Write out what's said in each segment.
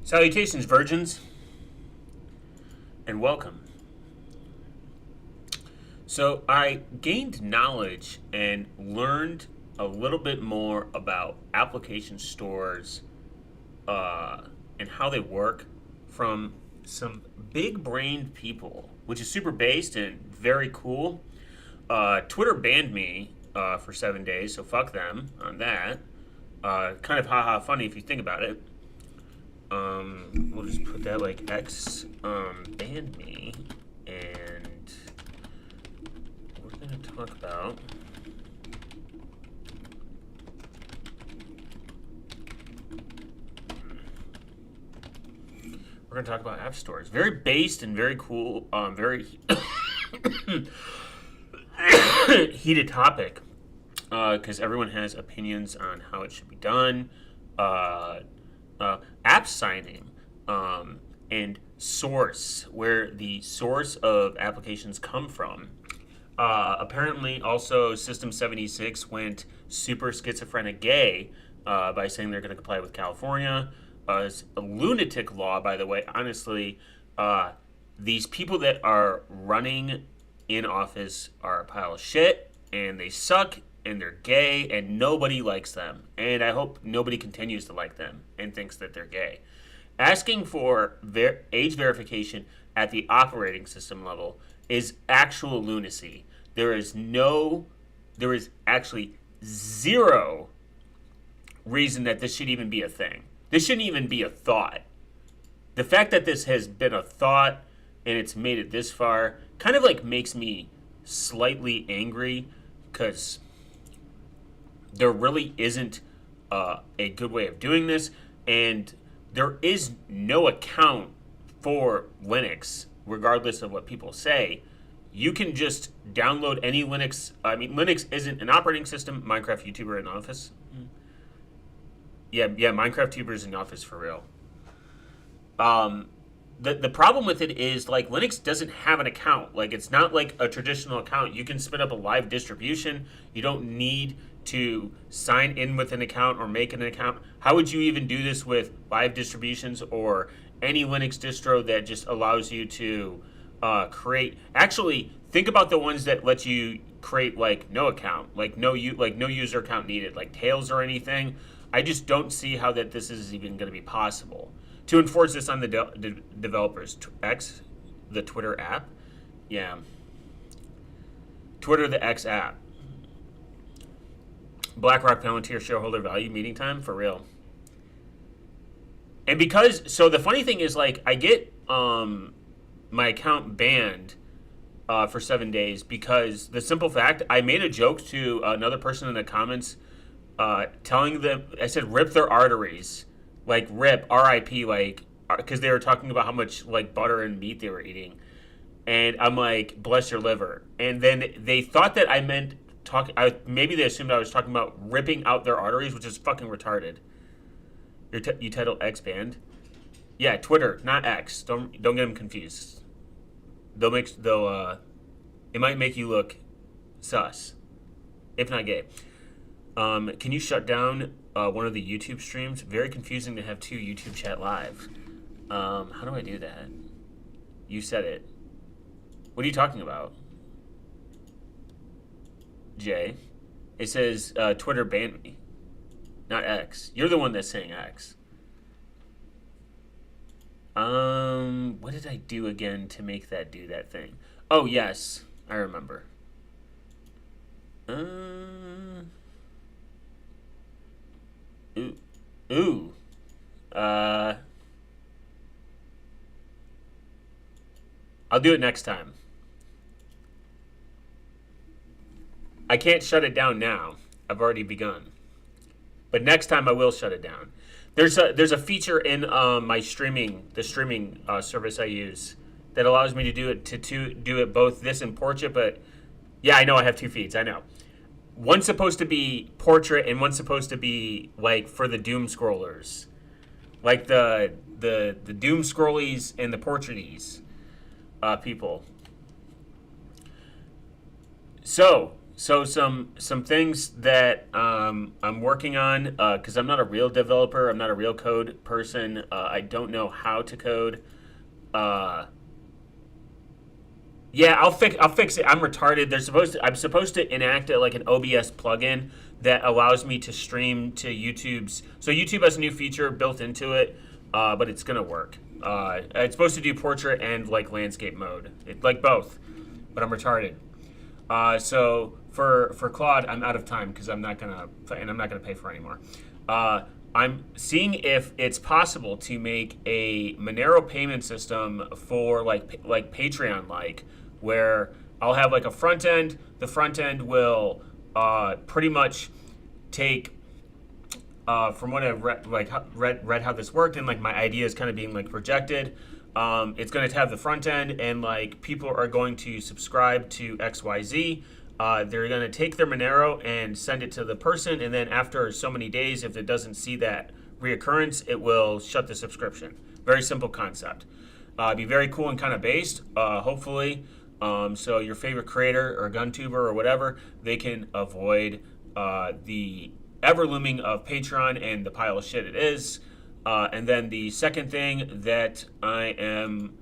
Salutations, virgins, and welcome. So, I gained knowledge and learned a little bit more about application stores and how they work from some big brained people, which is super based and very cool. Twitter banned me for 7 days, so fuck them on that. Kind of haha funny if you think about it. We'll just put that like X banned me, and we're gonna talk about app stores. Very based and very cool. Very heated topic because everyone has opinions on how it should be done. App signing and source, where the source of applications come from. Apparently, also, System 76 went super schizophrenic gay by saying they're going to comply with California. It's a lunatic law, by the way. Honestly, these people that are running in office are a pile of shit, and they suck, and they're gay, and nobody likes them. And I hope nobody continues to like them and thinks that they're gay. Asking for age verification at the operating system level is actual lunacy. There is actually zero reason that this should even be a thing. This shouldn't even be a thought. The fact that this has been a thought and it's made it this far kind of like makes me slightly angry, because there really isn't a good way of doing this, and there is no account for Linux, regardless of what people say. You can just download any Linux. I mean, Linux isn't an operating system. Minecraft YouTuber in office. Yeah, Minecraft YouTubers in office for real. The problem with it is, like, Linux doesn't have an account. Like, it's not like a traditional account. You can spin up a live distribution. You don't need to sign in with an account or make an account. How would you even do this with live distributions or any Linux distro that just allows you to create? Actually, think about the ones that let you create like no account, like no user account needed, like Tails or anything. I just don't see how that this is even going to be possible to enforce this on the developers. X, the Twitter app, yeah, Twitter the X app. BlackRock Palantir shareholder value meeting time for real. And so the funny thing is, like, I get my account banned for 7 days because the simple fact, I made a joke to another person in the comments telling them, I said, rip their arteries, like rip, R-I-P, like, because they were talking about how much like butter and meat they were eating. And I'm like, bless your liver. And then they thought that I meant maybe they assumed I was talking about ripping out their arteries, which is fucking retarded. You title X banned? Yeah, Twitter, not X. Don't get them confused. It might make you look sus, if not gay. Can you shut down one of the YouTube streams? Very confusing to have two YouTube chat live. How do I do that? You said it. What are you talking about? Jay. It says Twitter banned me, not X. You're the one that's saying X. What did I do again to make that do that thing? Oh, yes. I remember. Ooh. I'll do it next time. I can't shut it down now. I've already begun. But next time I will shut it down. There's a feature in the streaming service I use that allows me to do it both this and portrait. But yeah, I know I have two feeds. I know one's supposed to be portrait and one's supposed to be like for the doom scrollers, like the doom scrollies and the portraities people. So some things that I'm working on because I'm not a real developer. I'm not a real code person. I don't know how to code. Uh, yeah, I'll fix it. I'm retarded. I'm supposed to enact like an OBS plugin that allows me to stream to YouTube's. So YouTube has a new feature built into it, but it's gonna work. It's supposed to do portrait and like landscape mode, like both, but I'm retarded. So for Claude, I'm out of time because I'm not gonna pay for it anymore. I'm seeing if it's possible to make a Monero payment system for like Patreon, like where I'll have like a front end. The front end will pretty much take from what I've read how this worked, and like my idea is kind of being like projected. It's going to have the front end, and like people are going to subscribe to XYZ. They're going to take their Monero and send it to the person, and then after so many days, if it doesn't see that reoccurrence, it will shut the subscription. Very simple concept. Be very cool and kind of based, hopefully. So your favorite creator or GunTuber or whatever, they can avoid the ever looming of Patreon and the pile of shit it is. And then the second thing that I'm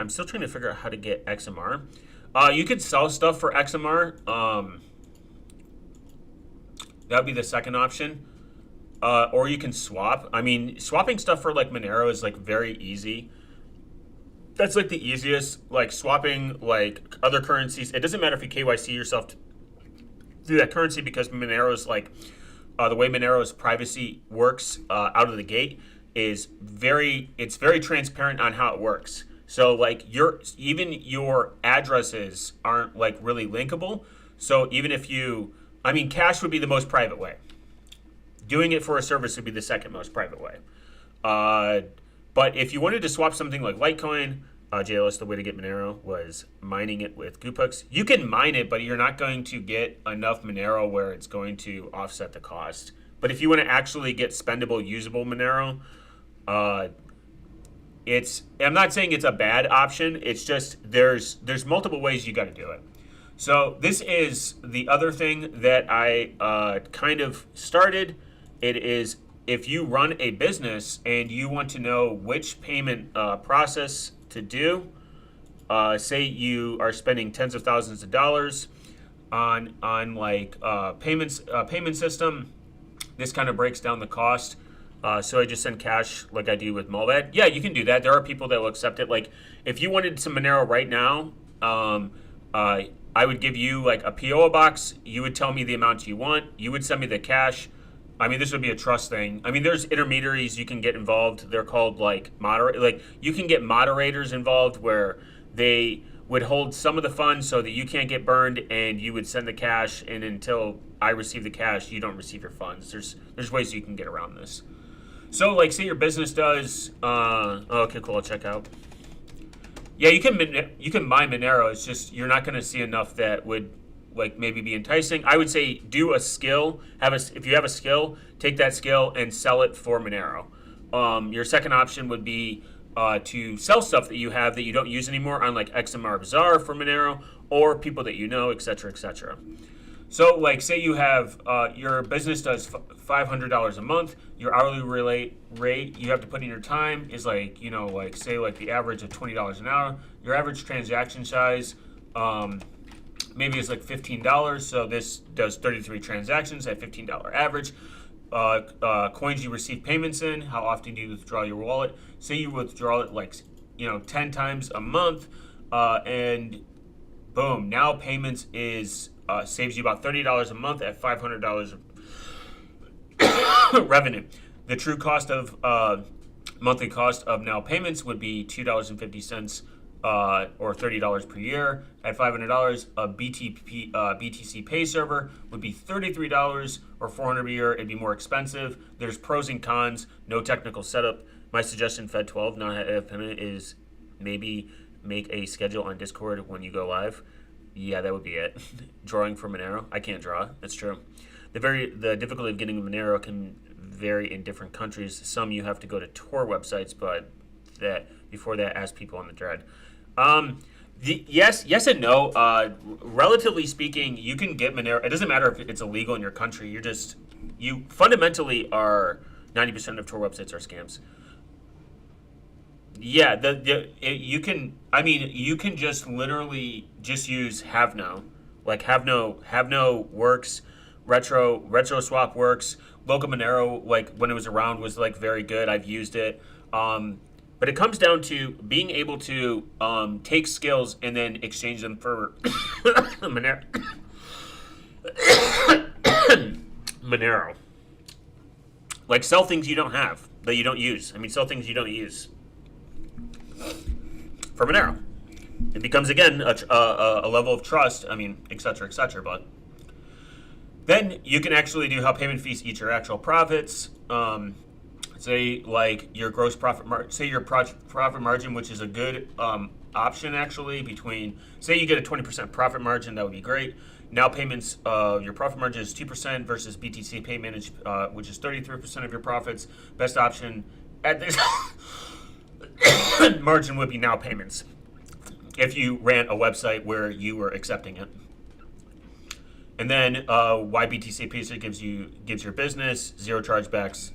still trying to figure out how to get XMR. You could sell stuff for XMR. That would be the second option. Or you can swap. I mean, swapping stuff for like Monero is like very easy. That's like the easiest. Like swapping like other currencies. It doesn't matter if you KYC yourself through that currency because Monero's like the way Monero's privacy works out of the gate is very transparent on how it works. So like even your addresses aren't like really linkable. So even if cash would be the most private way. Doing it for a service would be the second most private way. But if you wanted to swap something like Litecoin, JLS, the way to get Monero was mining it with Goopux. You can mine it, but you're not going to get enough Monero where it's going to offset the cost. But if you want to actually get spendable, usable Monero, I'm not saying it's a bad option. It's just there's multiple ways you got to do it. So this is the other thing that I kind of started. It is if you run a business and you want to know which payment process to do, say you are spending tens of thousands of dollars on like payment system. This kind of breaks down the cost. So I just send cash like I do with Mullvad. Yeah, you can do that. There are people that will accept it. Like if you wanted some Monero right now, I would give you like a PO box. You would tell me the amount you want. You would send me the cash. I mean, this would be a trust thing. I mean, there's intermediaries you can get involved. They're called like you can get moderators involved where they would hold some of the funds so that you can't get burned, and you would send the cash. And until I receive the cash, you don't receive your funds. There's ways you can get around this. So, like, say your business does. Okay, cool. I'll check out. Yeah, you can mine Monero. It's just you're not going to see enough that would like maybe be enticing. I would say do a skill. If you have a skill, take that skill and sell it for Monero. Your second option would be to sell stuff that you have that you don't use anymore on like XMR Bazaar for Monero or people that you know, etc., etc. So, like, say you have your business does $500 a month. Your hourly rate you have to put in your time is like like say like the average of $20 an hour. Your average transaction size. Maybe it's like $15, so this does 33 transactions at $15 average. Coins you receive payments in, how often do you withdraw your wallet? Say you withdraw it like 10 times a month, and boom, now payments is saves you about $30 a month at $500 revenue. The true cost of monthly cost of now payments would be $2.50 or $30 per year. At $500, a BTC Pay server would be $33 or $400 a year. It'd be more expensive. There's pros and cons. No technical setup. My suggestion, Fed 12, not FPIMA, is maybe make a schedule on Discord when you go live. Yeah, that would be it. Drawing from Monero. I can't draw. That's true. The difficulty of getting Monero can vary in different countries. Some you have to go to Tor websites, but before that, ask people on the thread. Yes and no. Relatively speaking, you can get Monero. It doesn't matter if it's illegal in your country. You fundamentally are 90% of Tor websites are scams. Yeah, you can. I mean, you can just literally just use Havno. Like Havno works. Retro Swap works. Local Monero, like when it was around, was like very good. I've used it. But it comes down to being able to take skills and then exchange them for Monero. Monero. Like sell things you don't have, that you don't use. I mean, sell things you don't use for Monero. It becomes, again, a level of trust, I mean, et cetera, but then you can actually do how payment fees eat your actual profits. Say like your gross profit margin, say your profit margin, which is a good option actually between, say you get a 20% profit margin, that would be great. Now payments, your profit margin is 2% versus BTC Pay Managed, which is 33% of your profits. Best option at this margin would be Now Payments if you ran a website where you were accepting it. And then YBTC Payser gives your business zero chargebacks,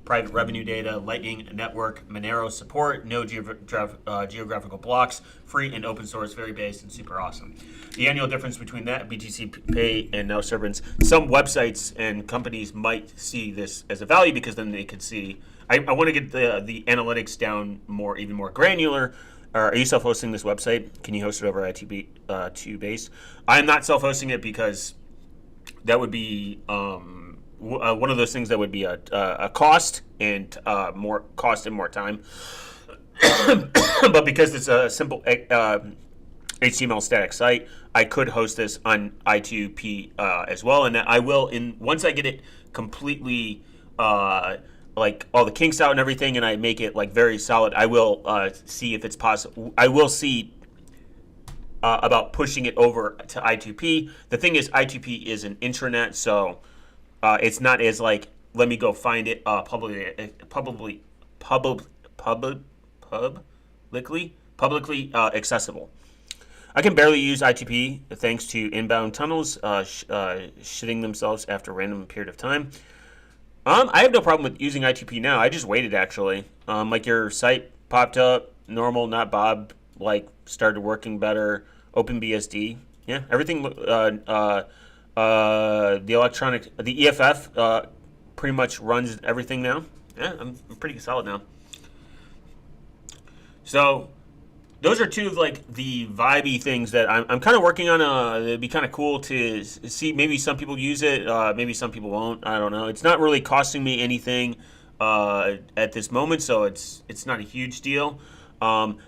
private revenue data, Lightning Network, Monero support, no geographical blocks, free and open source, very base and super awesome. The annual difference between that BTC Pay and Now Servants, some websites and companies might see this as a value because then they could see. I want to get the analytics down even more granular. Are you self-hosting this website? Can you host it over ITB2Base? I'm not self-hosting it because that would be one of those things that would be a cost and more cost and more time. But because it's a simple HTML static site, I could host this on I2P as well, and I will once I get it completely. Like all the kinks out and everything, and I make it like very solid, I will see if it's possible. I will see about pushing it over to I2P. The thing is, I2P is an intranet, so it's not as like, let me go find it publicly accessible. I can barely use I2P thanks to inbound tunnels shitting themselves after a random period of time. I have no problem with using I2P now. I just waited actually. Like your site popped up, normal, not Bob, like started working better. OpenBSD, yeah, everything. The EFF pretty much runs everything now. Yeah, I'm pretty solid now. So those are two of like the vibey things that I'm kind of working on. It'd be kind of cool to see. Maybe some people use it. Maybe some people won't. I don't know. It's not really costing me anything at this moment, so it's not a huge deal.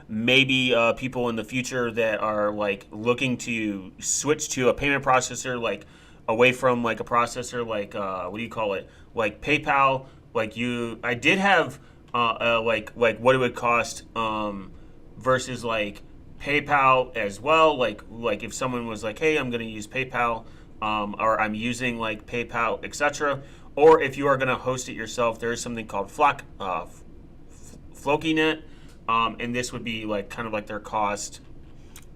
Maybe people in the future that are like looking to switch to a payment processor, like away from like a processor, like what do you call it? Like PayPal. I did have like what it would cost. Versus like PayPal as well, like if someone was like, hey, I'm going to use PayPal, or I'm using like PayPal, etc. Or if you are going to host it yourself, there is something called Flokinet, and this would be like kind of like their cost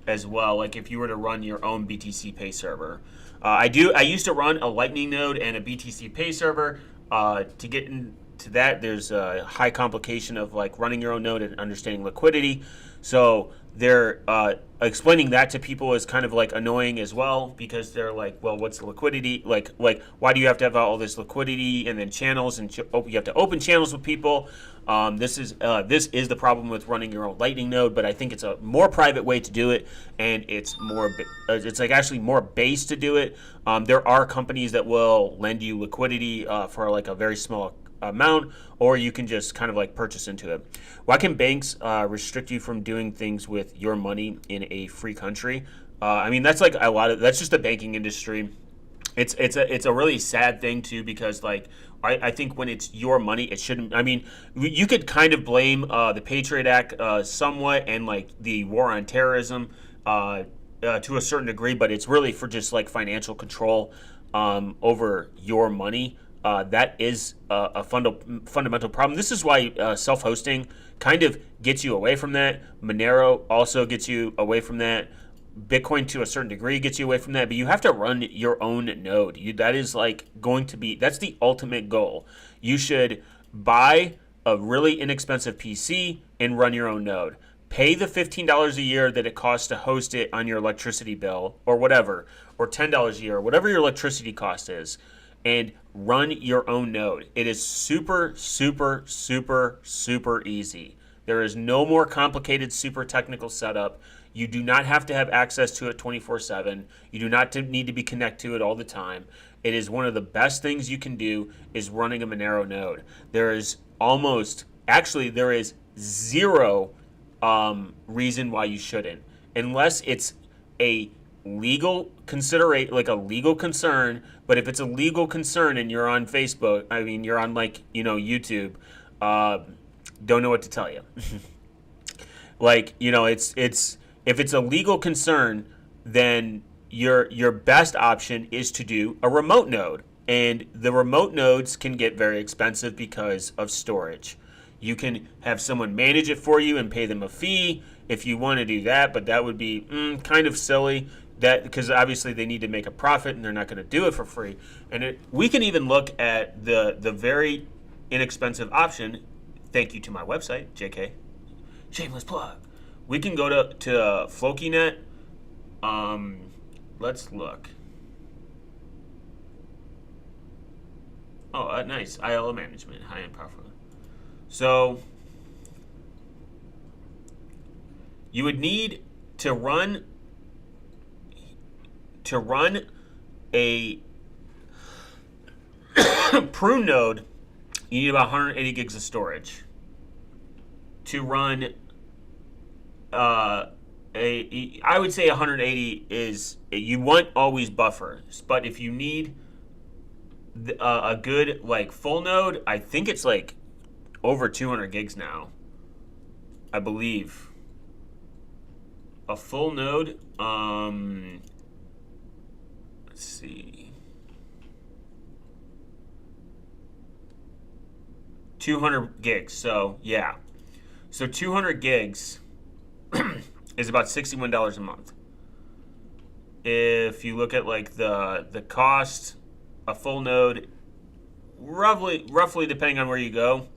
as well. Like if you were to run your own BTC Pay server, I used to run a Lightning node and a BTC Pay server. To get into that, there's a high complication of like running your own node and understanding liquidity. So they're explaining that to people is kind of like annoying as well, because they're like, well, what's the liquidity? Like why do you have to have all this liquidity and then channels, and you have to open channels with people? This is the problem with running your own Lightning node, but I think it's a more private way to do it, and it's like actually more base to do it. There are companies that will lend you liquidity for like a very small amount, or you can just kind of like purchase into it. Why can banks restrict you from doing things with your money in a free country? I mean, that's like a lot of that's just the banking industry. It's a really sad thing too, because like I think when it's your money, it shouldn't. I mean, you could kind of blame the Patriot Act somewhat, and like the war on terrorism to a certain degree, but it's really for just like financial control over your money. That is a fundamental problem. This is why self-hosting kind of gets you away from that. Monero also gets you away from that. Bitcoin to a certain degree gets you away from that, but you have to run your own node. That is like going to be, that's the ultimate goal. You should buy a really inexpensive PC and run your own node. Pay the $15 a year that it costs to host it on your electricity bill or whatever, or $10 a year, whatever your electricity cost is, and run your own node. It is super, super, super, super easy. There is no more complicated, super technical setup. You do not have to have access to it 24/7. You do not need to be connected to it all the time. It is one of the best things you can do is running a Monero node. There is there is zero reason why you shouldn't, unless it's a legal considerate, like a legal concern. But if it's a legal concern and you're on Facebook, I mean, you're on like, YouTube, don't know what to tell you. Like, it's if it's a legal concern, then your best option is to do a remote node. And the remote nodes can get very expensive because of storage. You can have someone manage it for you and pay them a fee if you want to do that, but that would be kind of silly. That because obviously they need to make a profit and they're not going to do it for free. And we can even look at the very inexpensive option. Thank you to my website, JK. Shameless plug. We can go to Flokinet. Let's look. Oh, nice. ILO management, high-end powerful. So you would need to run a prune node. You need about 180 gigs of storage to run. I would say 180 is, you want always buffers, but if you need a good like full node, I think it's like over 200 gigs now, I believe. A full node, let's see, 200 gigs. So yeah, so 200 gigs is about $61 a month. If you look at like the cost, a full node, roughly depending on where you go,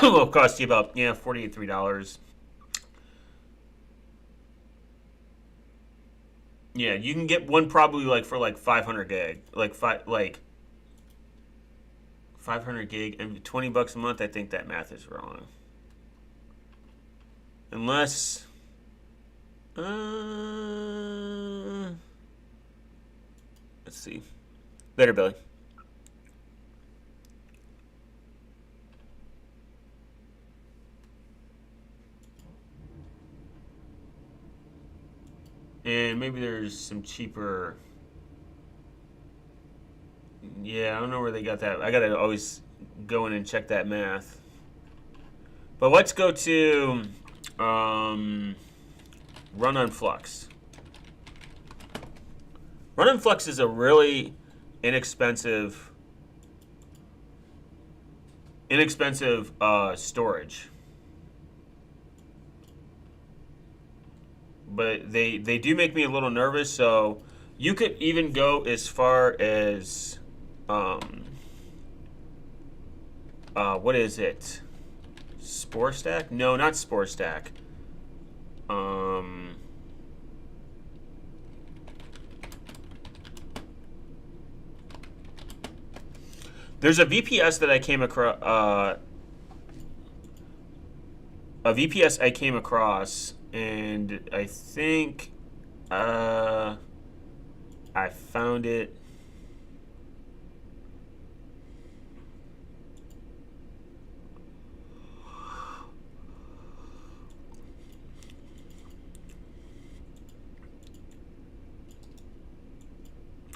will cost you about $43. Yeah, you can get one probably like for like 500 gig, like 500 gig and $20 a month. I think that math is wrong. Unless, let's see. Later, Billy. And maybe there's some cheaper. Yeah, I don't know where they got that. I gotta always go in and check that math. But let's go to Run on Flux. Run on Flux is a really inexpensive storage. But they do make me a little nervous, so you could even go as far as what is it? Spore Stack? No, not Spore Stack. There's a VPS that I came across. A VPS I came across, and I think I found it.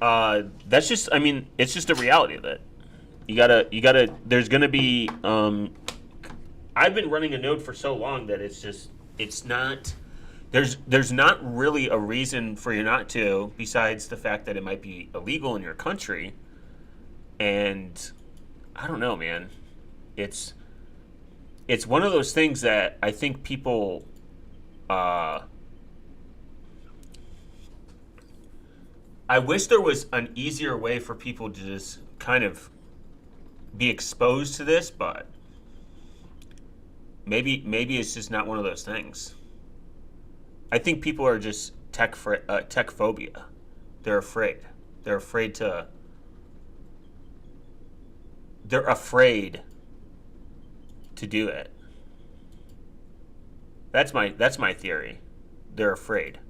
That's just, I mean, it's just a reality of it. You gotta. There's gonna be. I've been running a node for so long that it's not. There's not really a reason for you not to, besides the fact that it might be illegal in your country. And I don't know, man. It's it's one of those things that I think people. Uh, I wish there was an easier way for people to just kind of be exposed to this, but maybe it's just not one of those things. I think people are just tech phobia. They're afraid. They're afraid to. They're afraid to do it. That's my theory. They're afraid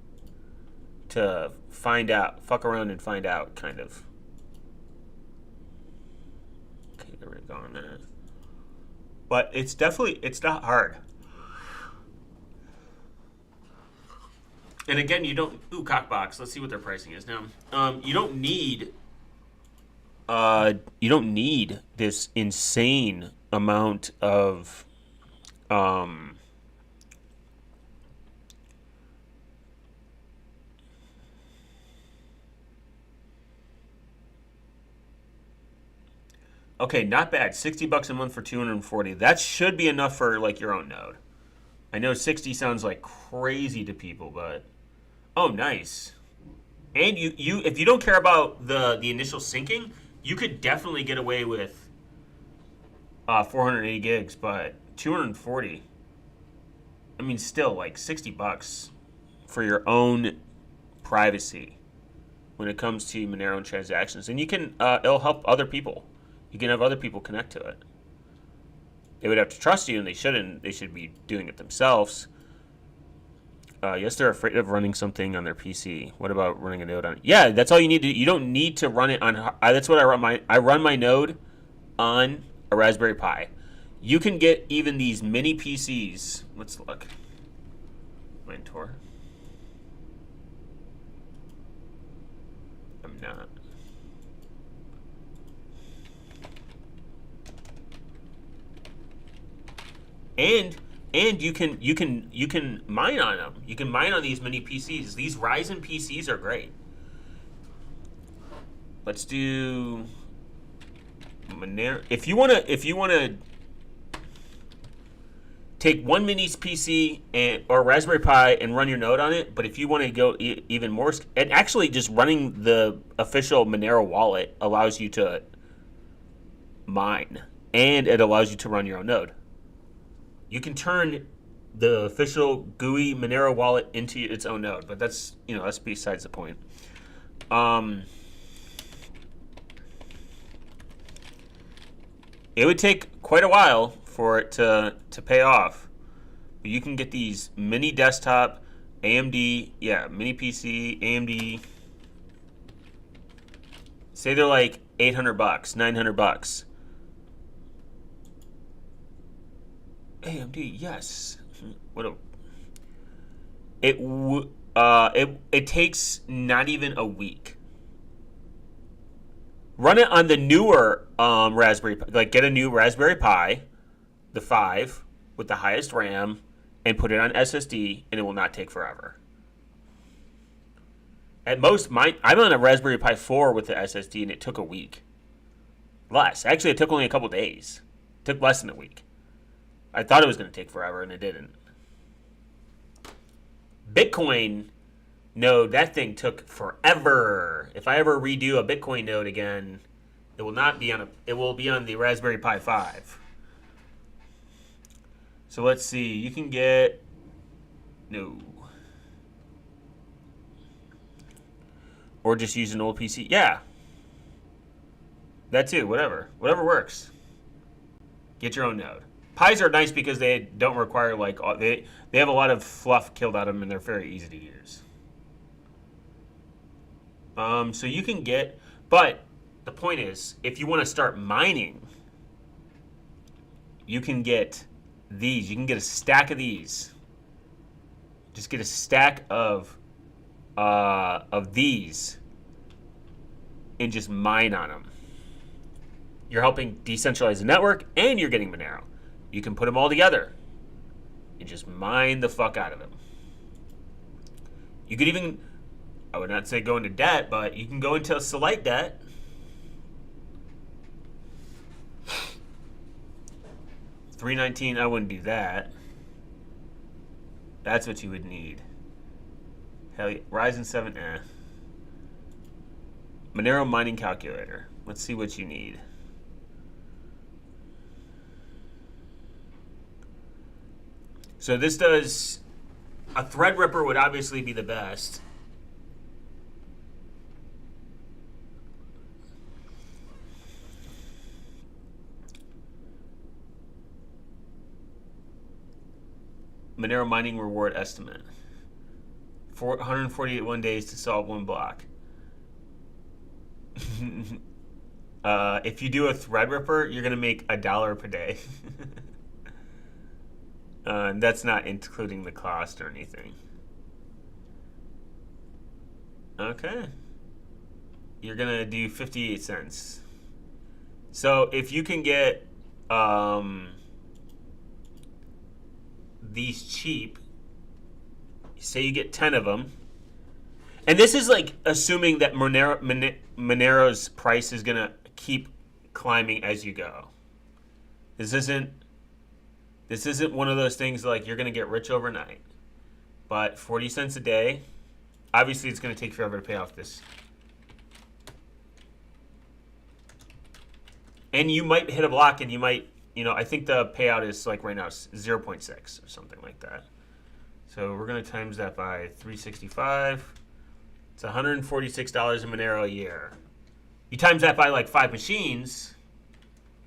to find out, fuck around and find out, kind of. Okay, there we go on that. But it's not hard. And again, you don't. Ooh, Cockbox. Let's see what their pricing is now. You don't need this insane amount of um. Okay, not bad. $60 a month for 240. That should be enough for like your own node. I know 60 sounds like crazy to people, but oh, nice. And you if you don't care about the initial syncing, you could definitely get away with 480 gigs, but 240. I mean, still like $60 for your own privacy when it comes to Monero and transactions, and you can it'll help other people. You can have other people connect to it. They would have to trust you, and they shouldn't. They should be doing it themselves. Yes, they're afraid of running something on their PC. What about running a node on? Yeah, that's all you need to. You don't need to run it on. That's what I run my. I run my node on a Raspberry Pi. You can get even these mini PCs. Let's look. Mentor. I'm not. And you can mine on them. You can mine on these mini PCs. These Ryzen PCs are great. Let's do Monero. If you wanna take one mini PC or Raspberry Pi and run your node on it, but if you want to go even more, and actually just running the official Monero wallet allows you to mine, and it allows you to run your own node. You can turn the official GUI Monero wallet into its own node, but that's besides the point. Um, it would take quite a while for it to pay off. But you can get these mini desktop AMD, mini PC AMD. Say they're like $800, $900. AMD, yes. What a it takes not even a week. Run it on the newer Raspberry, like get a new Raspberry Pi, the 5 with the highest RAM, and put it on SSD, and it will not take forever. At most, I'm on a Raspberry Pi 4 with the SSD, and it took a week. Less. Actually, it took only a couple days. It took less than a week. I thought it was going to take forever, and it didn't. Bitcoin node, that thing took forever. If I ever redo a Bitcoin node again, it will not be on it will be on the Raspberry Pi 5. So let's see. You can get no, or just use an old PC. Yeah, that too. Whatever works. Get your own node. Pis are nice because they don't require they have a lot of fluff killed out of them, and they're very easy to use. So you can get, but the point is, if you want to start mining, you can get these. You can get a stack of these. Just get a stack of these, and just mine on them. You're helping decentralize the network, and you're getting Monero. You can put them all together and just mine the fuck out of them. You could even, I would not say go into debt, but you can go into a slight debt. $319, I wouldn't do that. That's what you would need. Hell yeah. Ryzen 7, Monero mining calculator. Let's see what you need. So this does, a Threadripper would obviously be the best. Monero mining reward estimate. 148 days to solve one block. If you do a Threadripper, you're going to make $1 per day. That's not including the cost or anything. Okay. You're going to do 58 cents. So if you can get these cheap, say you get 10 of them, and this is like assuming that Monero's price is going to keep climbing as you go. This isn't one of those things like you're going to get rich overnight. But 40 cents a day, obviously it's going to take forever to pay off this. And you might hit a block and you might, I think the payout is like right now 0.6 or something like that. So we're going to times that by 365. It's $146 in Monero a year. You times that by like 5 machines.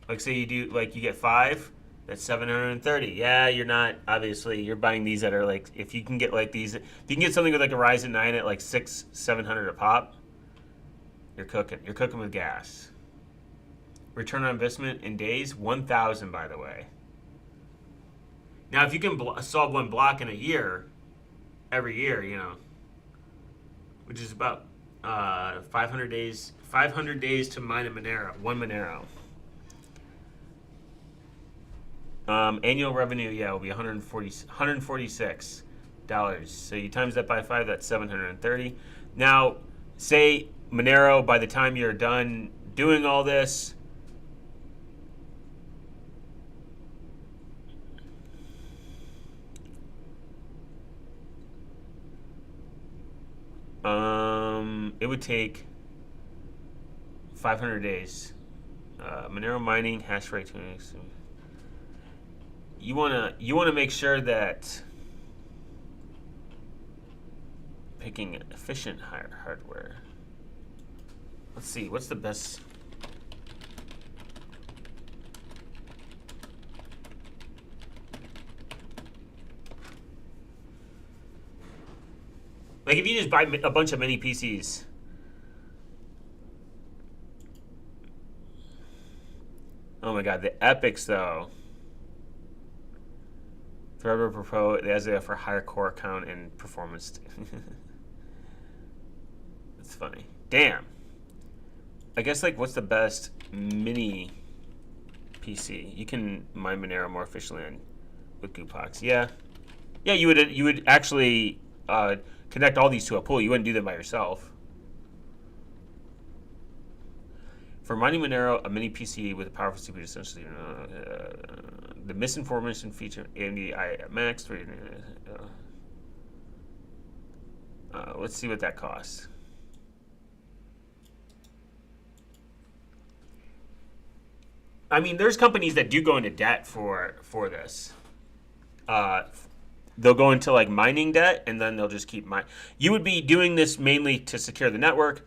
Like say you do, like you get 5. That's 730. Yeah, you're not, obviously, you're buying these that are like, if you can get like these, if you can get something with like a Ryzen 9 at like 700 a pop, you're cooking. You're cooking with gas. Return on investment in days, 1,000, by the way. Now, if you can solve one block in a year, every year, which is about 500 days to mine a Monero, one Monero. Annual revenue, will be $146. So you times that by 5, that's 730. Now, say Monero, by the time you're done doing all this, it would take 500 days. Monero mining hash rate tuning. You wanna make sure that picking efficient hardware. Let's see, what's the best? Like if you just buy a bunch of mini PCs. Oh my God, the Epics though. Threadripper Pro, as they offer higher core count and performance. That's funny. Damn. I guess like what's the best mini PC? You can mine Monero more efficiently with Goopbox. Yeah. Yeah, you would actually connect all these to a pool. You wouldn't do them by yourself. For mining Monero, a mini PC with a powerful CPU essentially. The misinformation feature AMD Max. Let's see what that costs. I mean, there's companies that do go into debt for this. They'll go into like mining debt, and then they'll just keep mining. You would be doing this mainly to secure the network.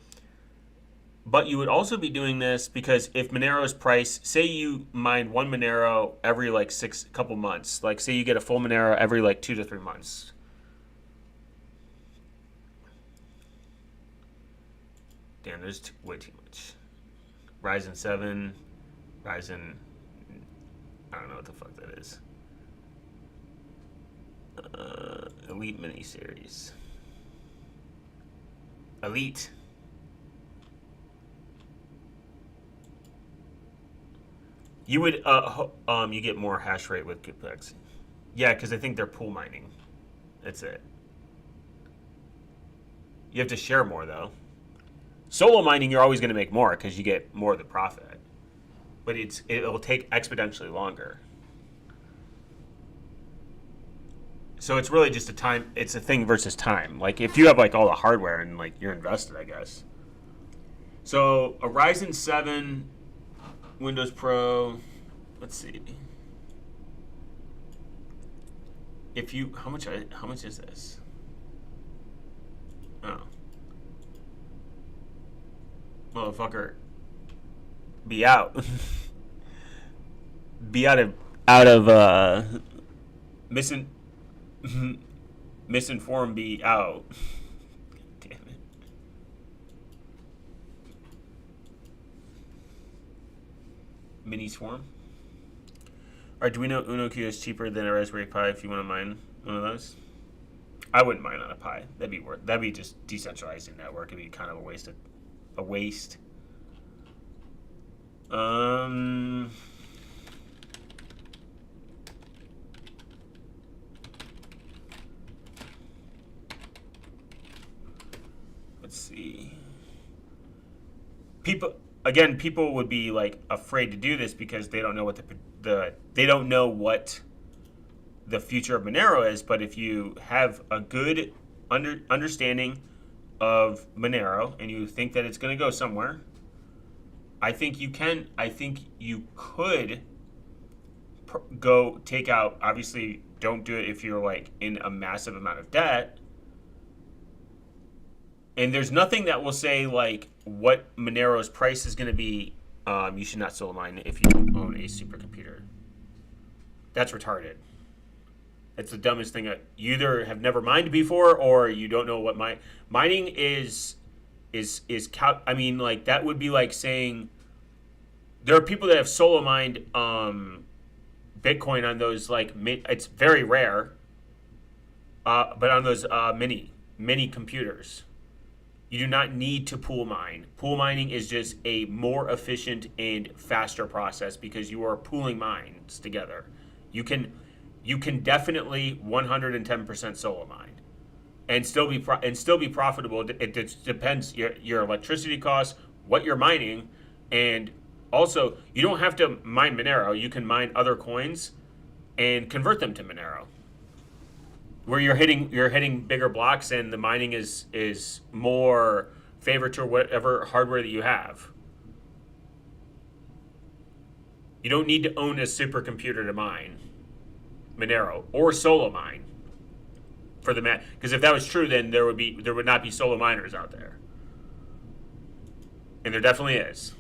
But you would also be doing this because if Monero's price, say you mine one Monero every like couple months, like say you get a full Monero every like 2 to 3 months. Damn, there's way too much. Ryzen 7, Ryzen, I don't know what the fuck that is. Elite mini series. Elite. You would you get more hash rate with Kupex. Yeah, because I think they're pool mining. That's it. You have to share more though. Solo mining, you're always going to make more because you get more of the profit, but it'll take exponentially longer. So it's really just a time. It's a thing versus time. Like if you have like all the hardware and like you're invested, I guess. So a Ryzen 7, Windows Pro. Let's see. If you how much is this? Oh, motherfucker, be out, be out of misin misinformed. Be out. Damn it. Mini Swarm. Arduino Uno Q is cheaper than a Raspberry Pi if you want to mine one of those. I wouldn't mine on a Pi. That'd be just decentralizing network. It'd be kind of a waste. Um, let's see. People would be like afraid to do this because they don't know what they don't know what the future of Monero is. But if you have a good understanding of Monero and you think that it's going to go somewhere, I think you can. I think you could go take out. Obviously, don't do it if you're like in a massive amount of debt. And there's nothing that will say like what Monero's price is going to be. You should not solo mine if you own a supercomputer. That's retarded. It's the dumbest thing. You either have never mined before or you don't know what mining is. I mean, like that would be like saying there are people that have solo mined Bitcoin on those like it's very rare, but on those mini computers. You do not need to pool mine. Pool mining is just a more efficient and faster process because you are pooling mines together. You can definitely 110% solo mine and still be profitable. It depends your electricity costs, what you're mining, and also you don't have to mine Monero. You can mine other coins and convert them to Monero, where you're hitting bigger blocks and the mining is more favored to whatever hardware that you have. You don't need to own a supercomputer to mine Monero or solo mine for the because if that was true, then there would not be solo miners out there, and there definitely is.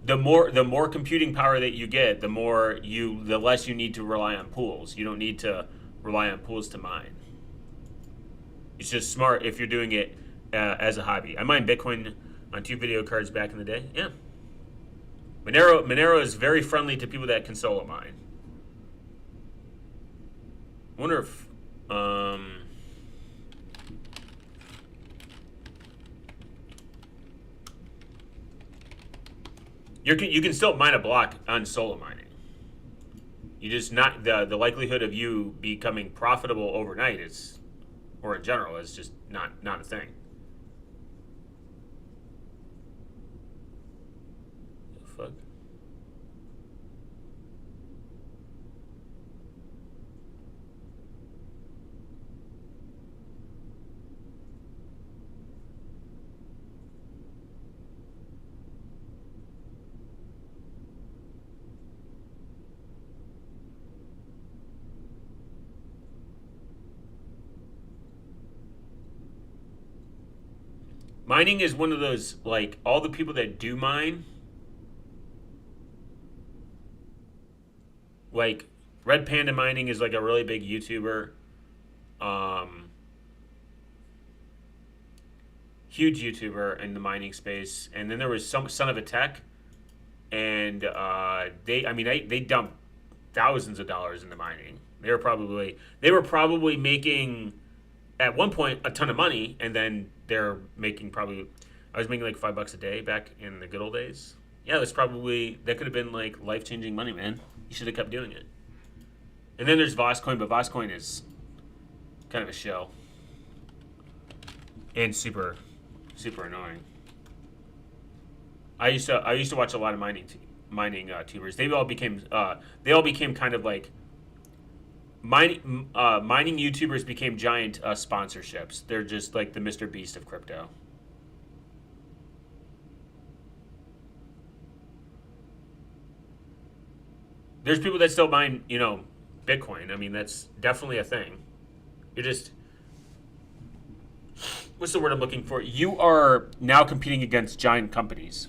The more computing power that you get, the less you need to rely on pools. You don't need to rely on pools to mine. It's just smart if you're doing it as a hobby. I mined Bitcoin on 2 video cards back in the day. Yeah. Monero is very friendly to people that can solo mine. I wonder if you can still mine a block on solo mining. You just not the likelihood of you becoming profitable overnight or in general is just not a thing. The fuck. Mining is one of those, like, all the people that do mine, like, Red Panda Mining is, like, a really big YouTuber. Huge YouTuber in the mining space. And then there was some Son of a Tech. And they dumped thousands of dollars into mining. They were probably making, at one point, a ton of money, and then they're making I was making like $5 a day back in the good old days. Yeah, that could have been like life changing money, man. You should have kept doing it. And then there's Voscoin, but Voscoin is kind of a shell and super annoying. I used to watch a lot of mining tubers. They all became kind of like mining YouTubers became giant sponsorships. They're just like the Mr. Beast of crypto. There's people that still mine, Bitcoin. I mean, that's definitely a thing. You're just what's the word I'm looking for? You are now competing against giant companies,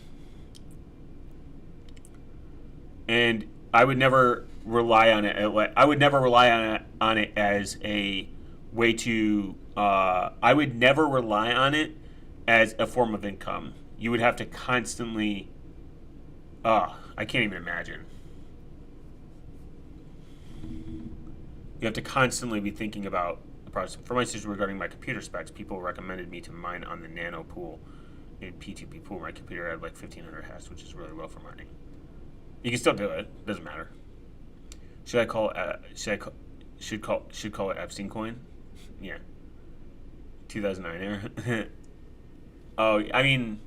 and I would never rely on it. I would never rely on it as a way to. I would never rely on it as a form of income. You would have to constantly. I can't even imagine. You have to constantly be thinking about the process. For my sister, regarding my computer specs, people recommended me to mine on the Nano pool in P2P pool. My computer had like 1,500 hash, which is really low for mining. You can still do it. Doesn't matter. Should I call? Should call it Epstein coin? Yeah. 2009 era. Oh, I mean,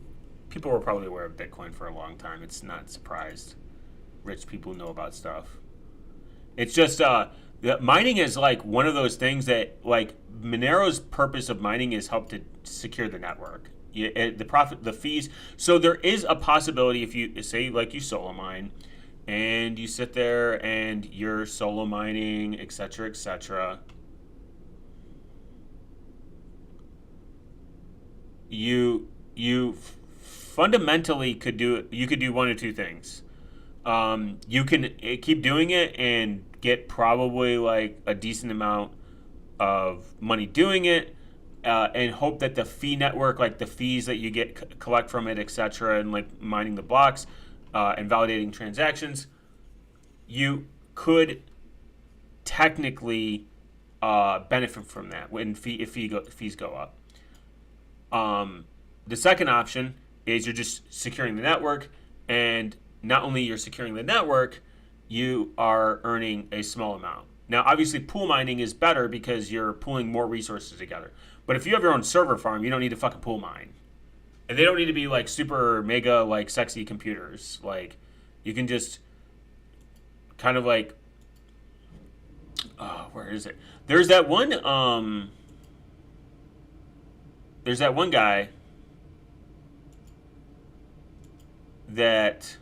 people were probably aware of Bitcoin for a long time. It's not surprised. Rich people know about stuff. It's just mining is like one of those things that like Monero's purpose of mining is help to secure the network. The fees. So there is a possibility if you say like you solo mine, and you sit there and you're solo mining, etc., etc. You fundamentally you could do one of two things. You can keep doing it and get probably like a decent amount of money doing it, and hope that the fee network, like the fees that you get collect from it, etc., and like mining the blocks and validating transactions, you could technically benefit from that when fees go up. The second option is you're just securing the network, and not only you're securing the network, you are earning a small amount. Now, obviously, pool mining is better because you're pooling more resources together. But if you have your own server farm, you don't need to fucking pool mine, and they don't need to be like super mega like sexy computers. Like, you can just kind of like, where is it? There's that one. There's that one guy that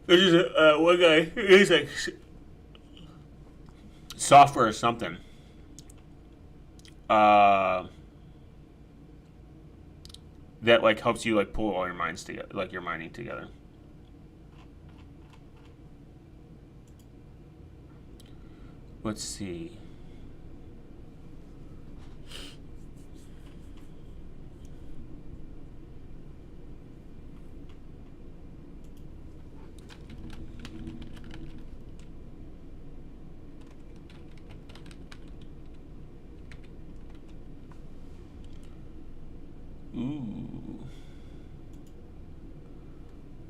there's just one guy. He's like software or something. That like helps you like pull all your mines together, like your mining together. Let's see. Ooh.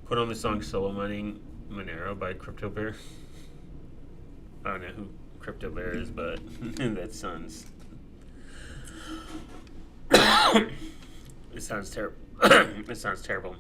Put on the song Solo Mining Monero by Crypto Bear. I don't know who Crypto Bear is, but that sounds. It sounds terrible. It sounds terrible.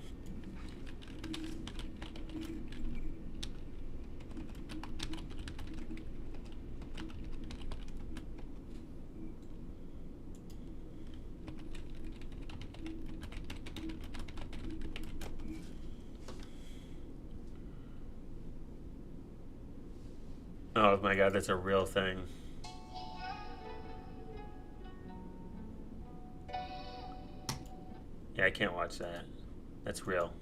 Oh my god, that's a real thing. Yeah, I can't watch that. That's real.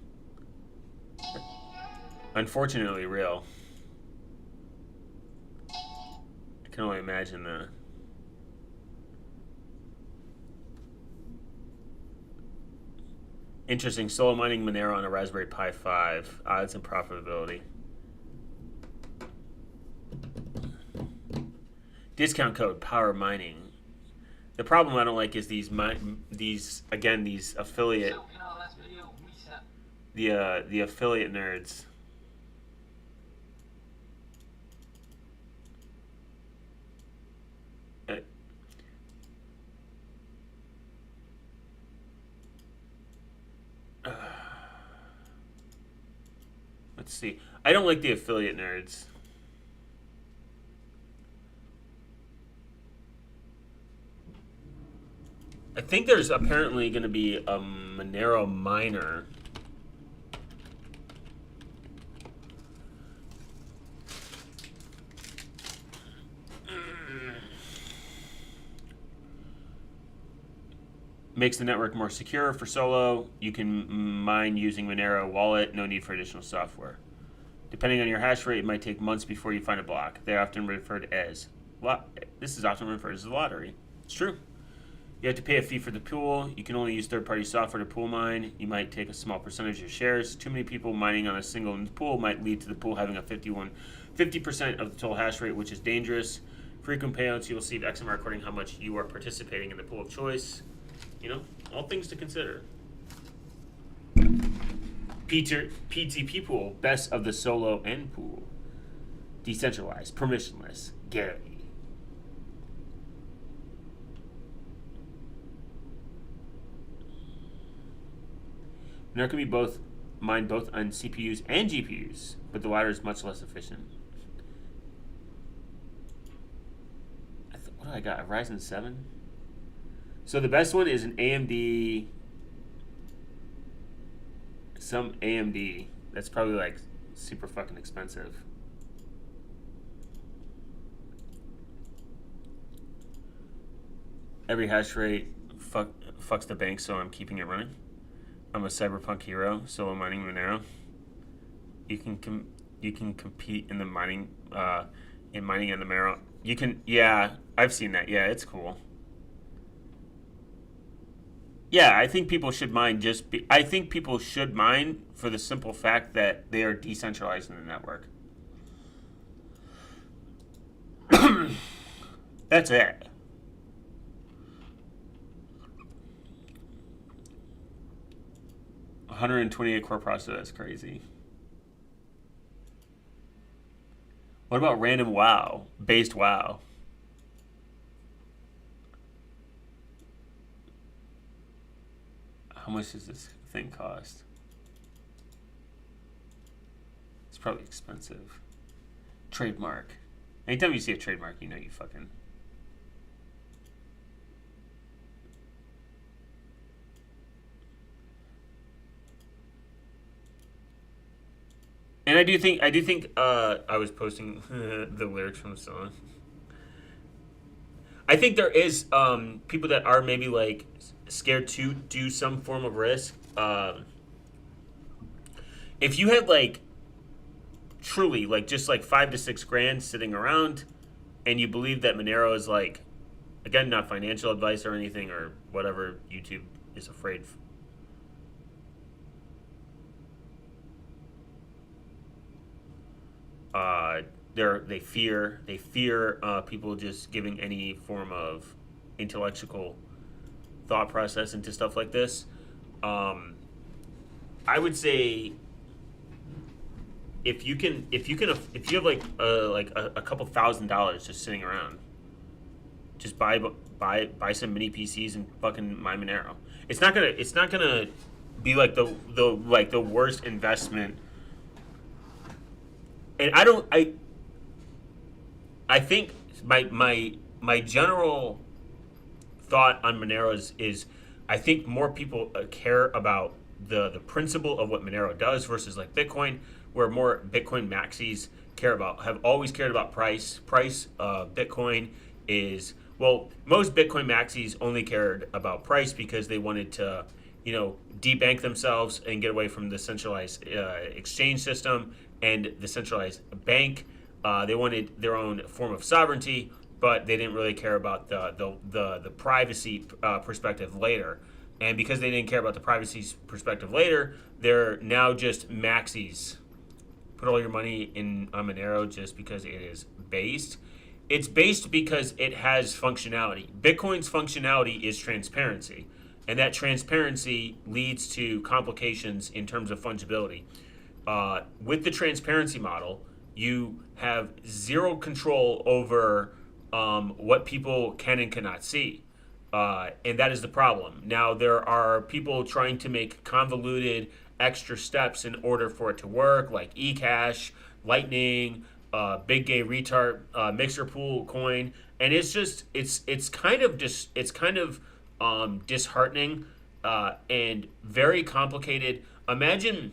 Unfortunately, real. I can only imagine that. Interesting. Solo mining Monero on a Raspberry Pi 5. Odds and profitability. Discount code Power Mining. The problem I don't like is these affiliate the affiliate nerds. Uh, let's see. I don't like the affiliate nerds. I think there's apparently going to be a Monero miner. Makes the network more secure for Solo. You can mine using Monero wallet. No need for additional software. Depending on your hash rate, it might take months before you find a block. They're often referred as this is often referred as a lottery. It's true. You have to pay a fee for the pool. You can only use third-party software to pool mine. You might take a small percentage of shares. Too many people mining on a single pool might lead to the pool having a 50% of the total hash rate, which is dangerous. Frequent payouts, you will see XMR recording how much you are participating in the pool of choice. You know, all things to consider. PTP pool, best of the Solo and pool. Decentralized, permissionless, Gary. There can be mined both on CPUs and GPUs, but the latter is much less efficient. What do I got? A Ryzen 7? So the best one is an AMD, some AMD. That's probably like super fucking expensive. Every hash rate fucks the bank, so I'm keeping it running. I'm a cyberpunk hero, solo mining Monero. You can compete in the mining in mining in the Monero. You can, yeah, I've seen that. Yeah, it's cool. Yeah, I think people should mine I think people should mine for the simple fact that they are decentralized in the network. That's it. $128 core processor, that's crazy. What about random WoW? Based WoW? How much does this thing cost? It's probably expensive. Trademark. Anytime you see a trademark, you know you fucking... And I do think I was posting the lyrics from the song. I think there is people that are maybe like scared to do some form of risk. If you had like truly like just like $5 to $6 grand sitting around, and you believe that Monero is like, again, not financial advice or anything or whatever YouTube is afraid of. They fear people just giving any form of intellectual thought process into stuff like this. I would say if you have like a couple $1,000 just sitting around, just buy some mini PCs and fucking mine Monero. It's not gonna be like the worst investment. And I think my general thought on Monero is I think more people care about the principle of what Monero does versus like Bitcoin, where more Bitcoin maxis have always cared about price. Bitcoin is, well, most Bitcoin maxis only cared about price because they wanted to, debank themselves and get away from the centralized exchange system and the centralized bank. They wanted their own form of sovereignty, but they didn't really care about the privacy perspective later. And because they didn't care about the privacy perspective later, they're now just maxis. Put all your money in Monero just because it is based. It's based because it has functionality. Bitcoin's functionality is transparency, and that transparency leads to complications in terms of fungibility. With the transparency model, you have zero control over what people can and cannot see. And that is the problem. Now, there are people trying to make convoluted extra steps in order for it to work, like eCash, Lightning, Big Gay Retard, Mixer Pool coin, and it's kind of disheartening and very complicated. Imagine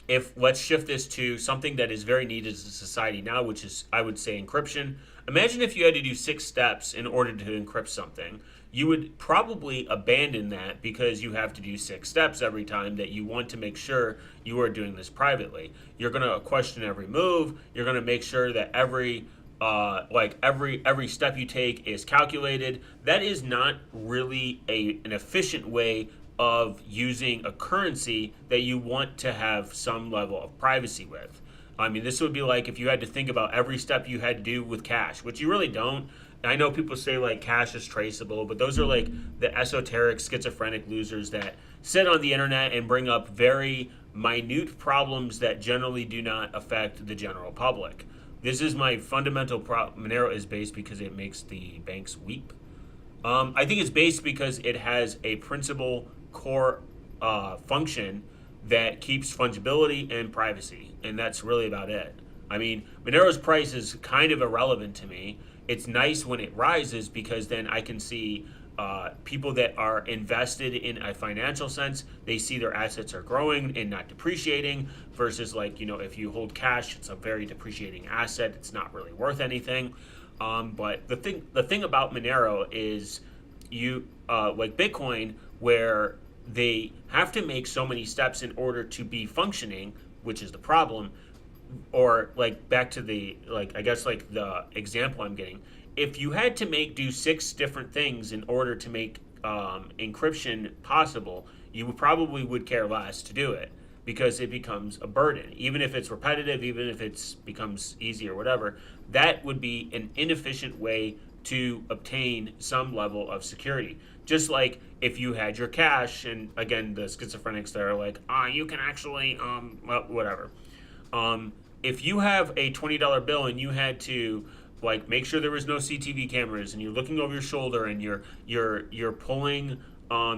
if let's shift this to something that is very needed as a society now, which is, I would say, encryption. Imagine if you had to do 6 steps in order to encrypt something. You would probably abandon that because you have to do 6 steps every time that you want to make sure you are doing this privately. You're going to question every move. You're going to make sure that every step you take is calculated. That is not really an efficient way of using a currency that you want to have some level of privacy with. I mean, this would be like if you had to think about every step you had to do with cash, which you really don't. I know people say like cash is traceable, but those are like the esoteric schizophrenic losers that sit on the internet and bring up very minute problems that generally do not affect the general public. This is my fundamental problem. Monero is based because it makes the banks weep. I think it's based because it has a principal core function that keeps fungibility and privacy, and that's really about it. I mean, Monero's price is kind of irrelevant to me. It's nice when it rises because then I can see people that are invested in a financial sense, they see their assets are growing and not depreciating versus like, if you hold cash, it's a very depreciating asset. It's not really worth anything. But the thing about Monero is like Bitcoin, where they have to make so many steps in order to be functioning, which is the problem. Or like back to the I guess like the example I'm getting, if you had to do 6 different things in order to make encryption possible, you probably would care less to do it because it becomes a burden. Even if it's repetitive, even if it becomes easy or whatever, that would be an inefficient way to obtain some level of security. Just like if you had your cash, and again, the schizophrenics that are like, you can actually, well, whatever. If you have a $20 bill and you had to like make sure there was no CCTV cameras, and you're looking over your shoulder and you're pulling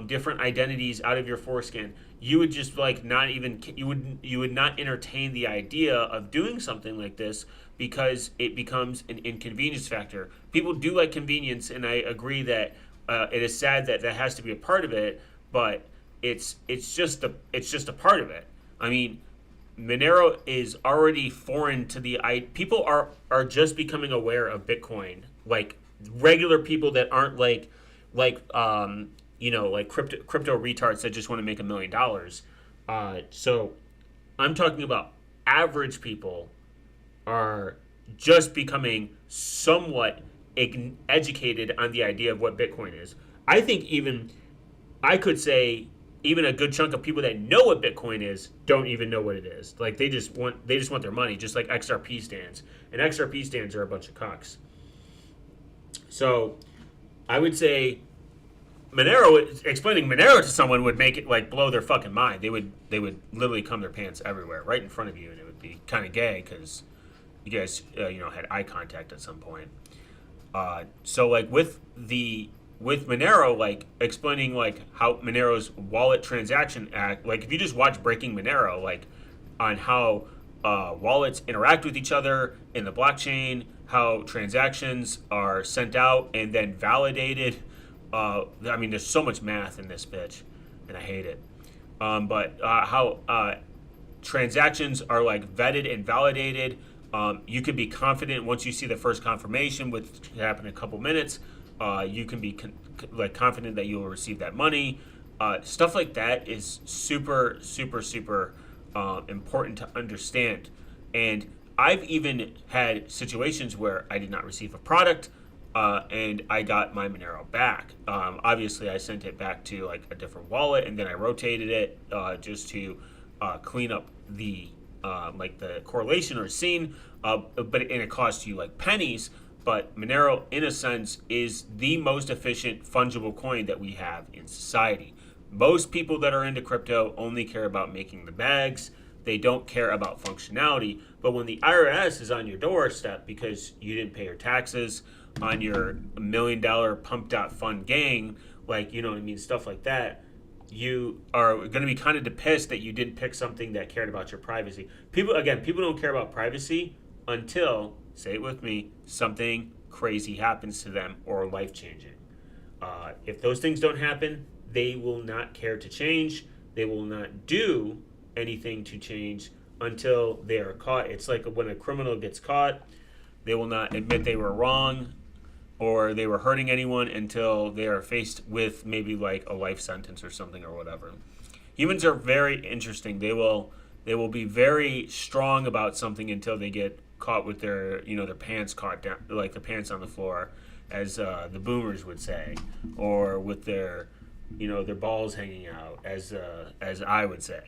different identities out of your foreskin, you would just like not even you would not entertain the idea of doing something like this because it becomes an inconvenience factor. People do like convenience, and I agree that it is sad that that has to be a part of it, but it's just a part of it. I mean, Monero is already foreign to the people are just becoming aware of Bitcoin, like regular people that aren't like crypto retards that just want to make $1 million. So I'm talking about average people are just becoming somewhat educated on the idea of what Bitcoin is. I think I could say even a good chunk of people that know what Bitcoin is don't even know what it is. Like they just want their money, just like XRP stands. And XRP stands are a bunch of cocks. So I would say explaining Monero to someone would make it like blow their fucking mind. They would literally cum their pants everywhere, right in front of you, and it would be kind of gay because you guys had eye contact at some point. So like with Monero, like explaining like how Monero's wallet transaction act, like if you just watch Breaking Monero, like on how wallets interact with each other in the blockchain, how transactions are sent out and then validated. I mean, there's so much math in this bitch, and I hate it. But how transactions are like vetted and validated. You can be confident once you see the first confirmation, which can happen in a couple minutes. You can be confident that you will receive that money. Stuff like that is super, super, super important to understand. And I've even had situations where I did not receive a product and I got my Monero back. Obviously, I sent it back to like a different wallet, and then I rotated it just to clean up the correlation or scene. But it cost you like pennies. But Monero, in a sense, is the most efficient fungible coin that we have in society. Most people that are into crypto only care about making the bags. They don't care about functionality. But when the IRS is on your doorstep because you didn't pay your taxes on your $1 million pump.fund gang, like, you know what I mean, stuff like that, you are going to be kind of pissed that you didn't pick something that cared about your privacy. People don't care about privacy until, say it with me, something crazy happens to them or life changing. If those things don't happen, they will not care to change. They will not do anything to change until they are caught. It's like when a criminal gets caught, they will not admit they were wrong or they were hurting anyone until they are faced with maybe like a life sentence or something or whatever. Humans are very interesting. They will be very strong about something until they get caught with their pants caught down, like the pants on the floor, as the boomers would say, or with their balls hanging out, as I would say.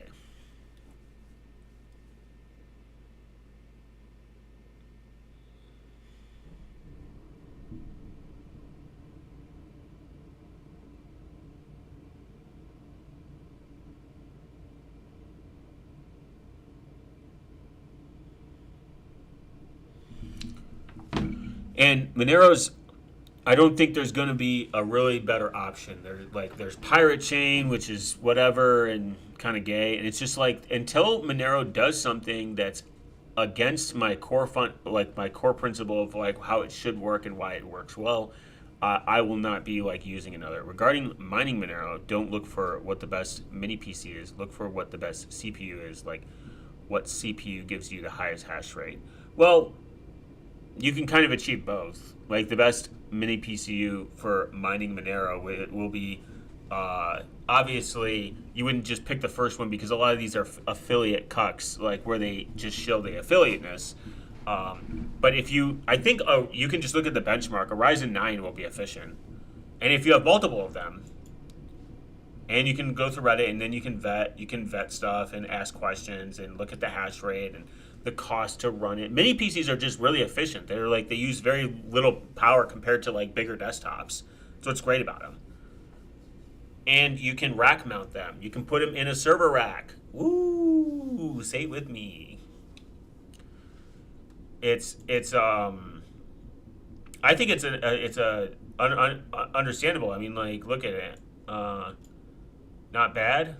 And Monero's, I don't think there's going to be a really better option. There's Pirate Chain, which is whatever and kind of gay, and it's just like until Monero does something that's against my core like my core principle of like how it should work and why it works well, I will not be like using another. Regarding mining Monero, don't look for what the best mini PC is. Look for what the best CPU is. Like what CPU gives you the highest hash rate. Well, you can kind of achieve both. Like the best mini PCU for mining Monero will be obviously you wouldn't just pick the first one because a lot of these are affiliate cucks, like where they just show the affiliateness. But I think you can just look at the benchmark. A Ryzen 9 will be efficient, and if you have multiple of them, and you can go through Reddit and then you can vet stuff and ask questions and look at the hash rate and the cost to run it. Mini PCs are just really efficient. They use very little power compared to like bigger desktops. That's what's great about them. And you can rack mount them. You can put them in a server rack. Woo! Say it with me. It's I think it's understandable. I mean, like, look at it. Not bad.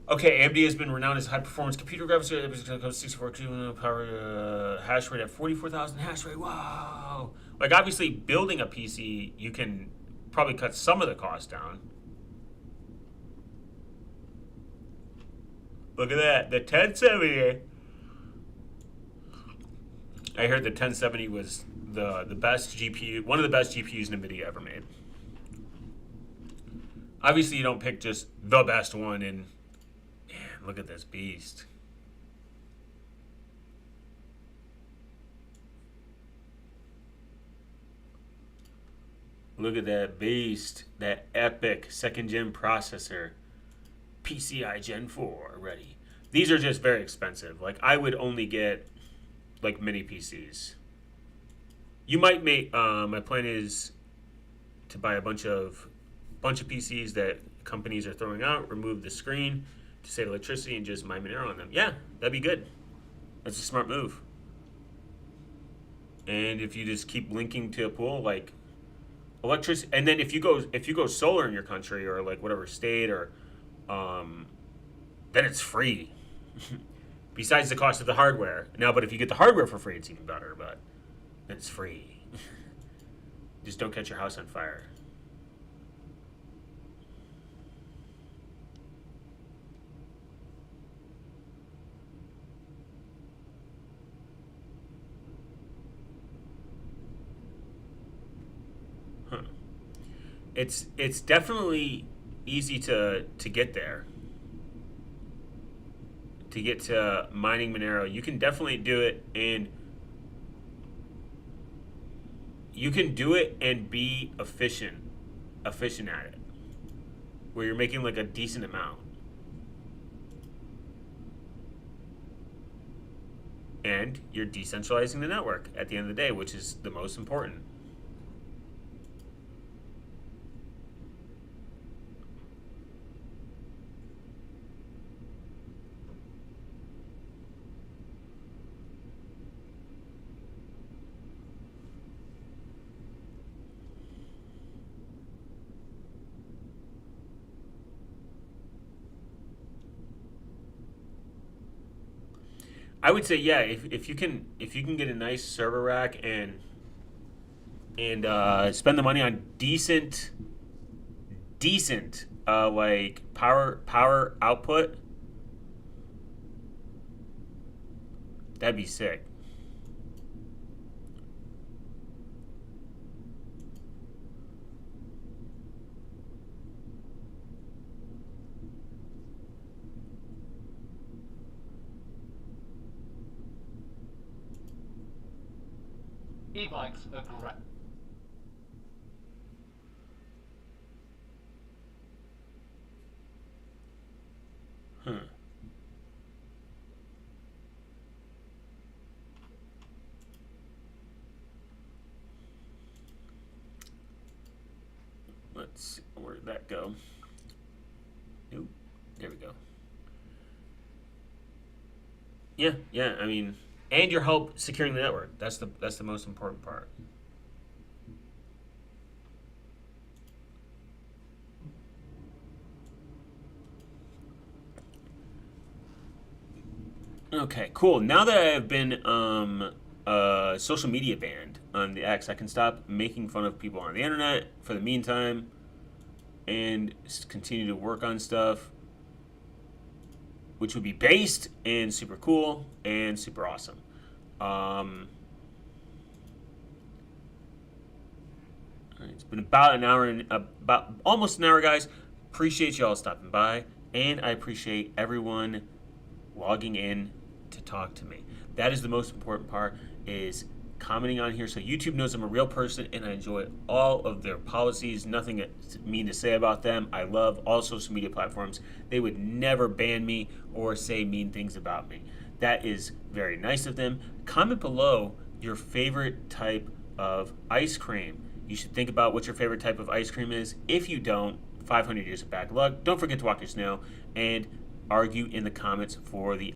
Okay, AMD has been renowned as high performance computer graphics. 64 power hash rate at 44,000 hash rate. Wow! Like obviously, building a PC, you can probably cut some of the cost down. Look at that, the 1070. I heard the 1070 was the best GPU, one of the best GPUs NVIDIA ever made. Obviously, you don't pick just the best one, and man, look at this beast. Look at that beast, that epic second gen processor, PCI Gen 4 ready. These are just very expensive. Like I would only get like mini PCs. You might make. My plan is to buy a bunch of PCs that companies are throwing out, remove the screen to save electricity, and just mine Monero on them. Yeah, that'd be good. That's a smart move. And if you just keep linking to a pool, like electricity, and then if you go solar in your country or like whatever state or, then it's free. Besides the cost of the hardware. Now, but if you get the hardware for free, it's even better. But then it's free. Just don't catch your house on fire. Huh. It's definitely easy to get there. To get to mining Monero, you can definitely do it, and you can do it and be efficient at it, where you're making like a decent amount. and you're decentralizing the network at the end of the day, which is the most important. I would say yeah, if you can get a nice server rack and spend the money on decent like power output, that'd be sick. E-bikes are great. Huh. Let's see, where'd that go? Nope. There we go. Yeah, yeah. I mean, and your help securing the network. That's the most important part. Okay, cool. Now that I have been social media banned on the X, I can stop making fun of people on the internet for the meantime and continue to work on stuff, which would be based and super cool and super awesome. Um, it's been about an hour and about almost an hour, guys. Appreciate y'all stopping by, and I appreciate everyone logging in to talk to me. That is the most important part, is commenting on here so YouTube knows I'm a real person and I enjoy all of their policies. Nothing mean to say about them. I love all social media platforms. They would never ban me or say mean things about me. That is very nice of them. Comment below your favorite type of ice cream. You should think about what your favorite type of ice cream is. If you don't, 500 years of bad luck. Don't forget to walk your snail and argue in the comments for the